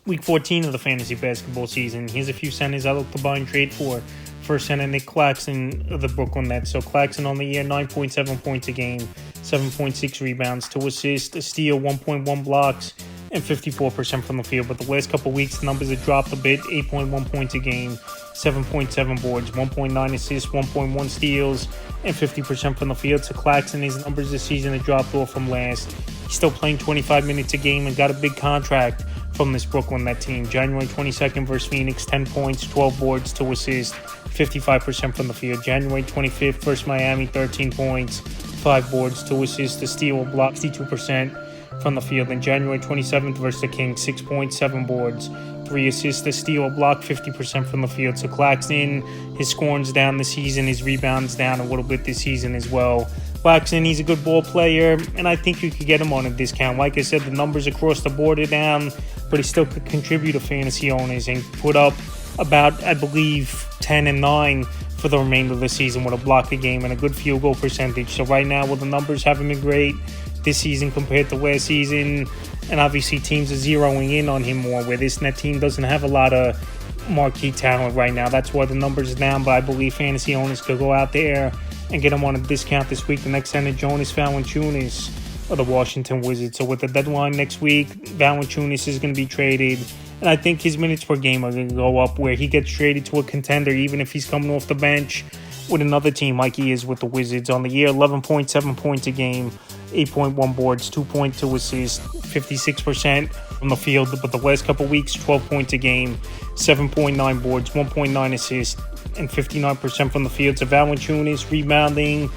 Week 14 of the fantasy basketball season. Here's a few centers I look to buy and trade for. First center, Nick Claxton of the Brooklyn Nets. So Claxton on the year, 9.7 points a game, 7.6 rebounds, 2 assists, a steal, 1.1 blocks, and 54% from the field. But the last couple of weeks, the numbers have dropped a bit, 8.1 points a game, 7.7 boards, 1.9 assists, 1.1 steals, and 50% from the field. So Claxton, his numbers this season have dropped off from last. He's still playing 25 minutes a game and got a big contract from this Brooklyn Net team. January 22nd versus Phoenix, 10 points, 12 boards, 2 assists, 55% from the field. January 25th versus Miami, 13 points, 5 boards, 2 assists, a steal, a block, 62% from the field. And January 27th versus the Kings, 6 points, 7 boards, 3 assists, a steal, a block, 50% from the field. So Claxton, his scoring's down this season, his rebounds down a little bit this season as well. Claxton, he's a good ball player, and I think you could get him on a discount. Like I said, the numbers across the board are down, but he still could contribute to fantasy owners and put up about, I believe, 10 and 9 for the remainder of the season with a block a game and a good field goal percentage. So right now, well, the numbers haven't been great this season compared to last season, and obviously teams are zeroing in on him more, where this Net team doesn't have a lot of marquee talent right now. That's why the numbers are down, but I believe fantasy owners could go out there and get him on a discount this week. The next center, Jonas Valanciunas of the Washington Wizards. So with the deadline next week, Valanciunas is going to be traded, and I think his minutes per game are going to go up, where he gets traded to a contender, even if he's coming off the bench with another team like he is with the Wizards. On the year, 11.7 points a game, 8.1 boards, 2.2 assists, 56% from the field. But the last couple weeks, 12 points a game, 7.9 boards, 1.9 assists, and 59% from the field. So Valanciunas, rebounding,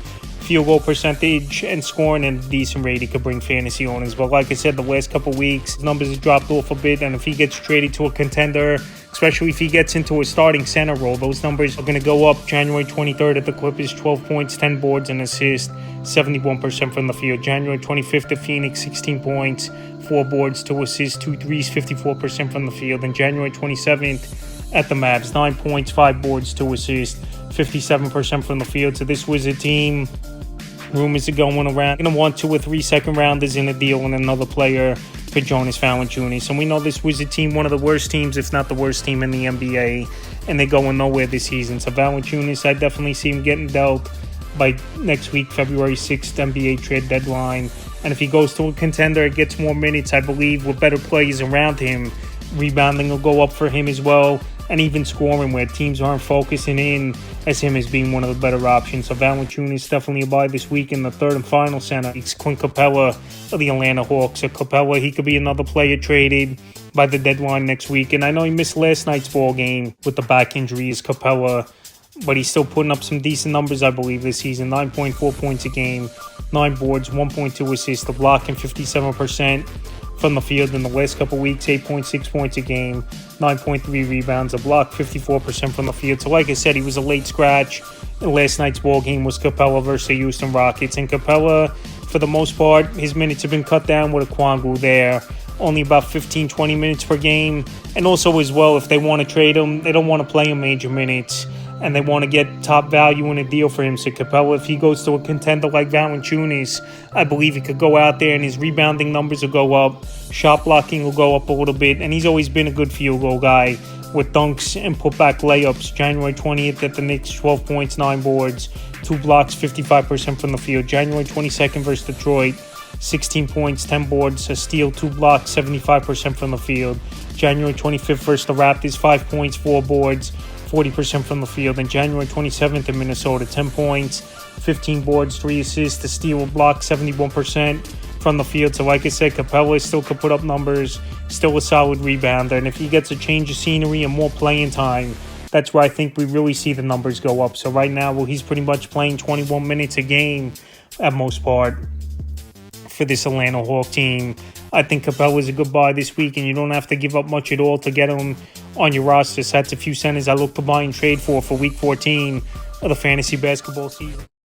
field goal percentage, and scoring in a decent rate, he could bring fantasy owners. But like I said, the last couple weeks, his numbers have dropped off a bit, and if he gets traded to a contender, especially if he gets into a starting center role, those numbers are going to go up. January 23rd at the Clippers, 12 points, 10 boards, and assists, 71% from the field. January 25th at Phoenix, 16 points, 4 boards, 2 assists, 2 threes, 54% from the field. And January 27th at the Mavs, 9 points, 5 boards, 2 assists, 57% from the field. So this Wizard team, rumors are going around, going to want 2 or 3 second-rounders in a deal and another player for Jonas Valanciunas. And we know this Wizard team, one of the worst teams, if not the worst team in the NBA, and they're going nowhere this season. So Valanciunas, I definitely see him getting dealt by next week, February 6th, NBA trade deadline. And if he goes to a contender, it gets more minutes, I believe, with better players around him. Rebounding will go up for him as well, and even scoring, where teams aren't focusing in as him as being one of the better options. So Valanciunas definitely a buy this week. In the third and final center, it's Clint Capella of the Atlanta Hawks. So Capella, he could be another player traded by the deadline next week. And I know he missed last night's ball game with the back injuries, Capella, but he's still putting up some decent numbers, I believe, this season. 9.4 points a game, 9 boards, 1.2 assists, a block, and 57% from the field. In the last couple weeks, 8.6 points a game, 9.3 rebounds, a block, 54% from the field. So like I said, he was a late scratch. And last night's ball game was Capella versus the Houston Rockets. And Capella, for the most part, his minutes have been cut down with Okongwu there. Only about 15-20 minutes per game. And also as well, if they want to trade him, they don't want to play him major minutes, and they want to get top value in a deal for him. So Capella, if he goes to a contender like Valanciunas, I believe he could go out there and his rebounding numbers will go up, shot blocking will go up a little bit, and he's always been a good field goal guy with dunks and putback layups. January 20th at the Knicks, 12 points, 9 boards, 2 blocks, 55% from the field. January 22nd versus Detroit, 16 points, 10 boards, a steal, 2 blocks, 75% from the field. January 25th versus the Raptors, 5 points, 4 boards, 40% from the field. And January 27th in Minnesota, 10 points, 15 boards, 3 assists, a steal, a block, 71% from the field. So like I said, Capella still could put up numbers, still a solid rebounder. And if he gets a change of scenery and more playing time, that's where I think we really see the numbers go up. So right now, well, he's pretty much playing 21 minutes a game at most part for this Atlanta Hawk team. I think Capella is a good buy this week, and you don't have to give up much at all to get him on your roster. So that's a few centers I look to buy and trade for Week 14 of the fantasy basketball season.